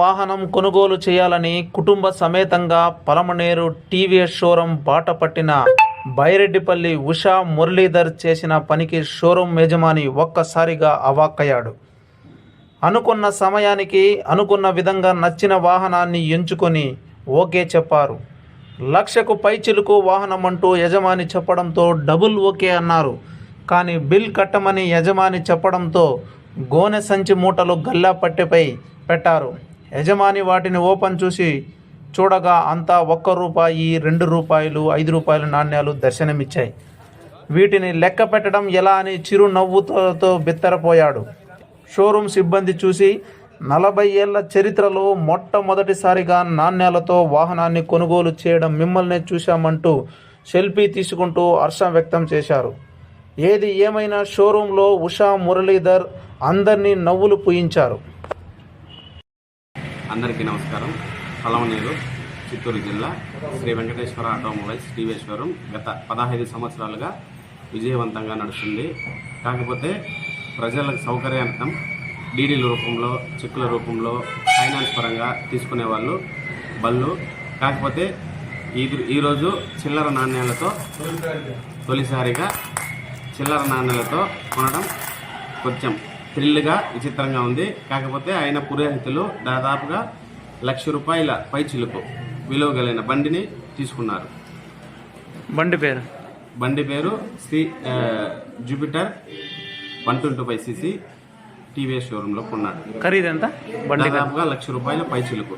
వాహనం కొనుగోలు చేయాలని కుటుంబ సమేతంగా పలమనేరు టీవీఎస్ షోరూం బాట పట్టిన బైరెడ్డిపల్లి ఉషా మురళీధర్ చేసిన పనికి షోరూం యజమాని ఒక్కసారిగా అవాక్కయ్యాడు. అనుకున్న సమయానికి అనుకున్న విధంగా నచ్చిన వాహనాన్ని ఎంచుకొని ఓకే చెప్పారు. 1,00,000కు పైచిలుకు వాహనం అంటూ యజమాని చెప్పడంతో డబుల్ ఓకే అన్నారు. కానీ బిల్ కట్టమని యజమాని చెప్పడంతో గోనె సంచి మూటలు గల్లా పట్టెపై పెట్టారు. యజమాని వాటిని ఓపెన్ చూడగా అంతా ₹1, ₹2, ₹5 నాణ్యాలు దర్శనమిచ్చాయి. వీటిని లెక్క పెట్టడం ఎలా అని చిరునవ్వుతో బిత్తరపోయాడు. షోరూం సిబ్బంది చూసి 40 ఏళ్ల చరిత్రలో మొట్టమొదటిసారిగా నాణ్యాలతో వాహనాన్ని కొనుగోలు చేయడం మిమ్మల్నే చూశామంటూ సెల్ఫీ తీసుకుంటూ హర్షం వ్యక్తం చేశారు. ఏది ఏమైనా షోరూంలో ఉషా మురళీధర్ అందరినీ నవ్వులు పూయించారు. అందరికీ నమస్కారం. పలమనేరు, చిత్తూరు జిల్లా Sri Venkateswara automobiles TVS showroom గత 15 సంవత్సరాలుగా విజయవంతంగా నడుస్తుంది. కాకపోతే ప్రజలకు సౌకర్యార్థం డీడీల రూపంలో, చెక్కుల రూపంలో, ఫైనాన్స్ పరంగా తీసుకునే వాళ్ళు బళ్ళు. కాకపోతే ఈరోజు చిల్లర నాణ్యాలతో తొలిసారిగా చిల్లర నాణ్యాలతో కొనడం కొంచెం థ్రిల్గా విచిత్రంగా ఉంది. కాకపోతే ఆయన పురోహితులు దాదాపుగా ₹1,00,000 పైచిలుకు విలువ కలిగిన బండిని తీసుకున్నారు. బండి పేరు శ్రీ జూపిటర్ 125cc టీవీఎస్ షోరూంలో కొన్నాడు. ఖరీదు ఎంత? దాదాపుగా ₹1,00,000 పైచిలుకు.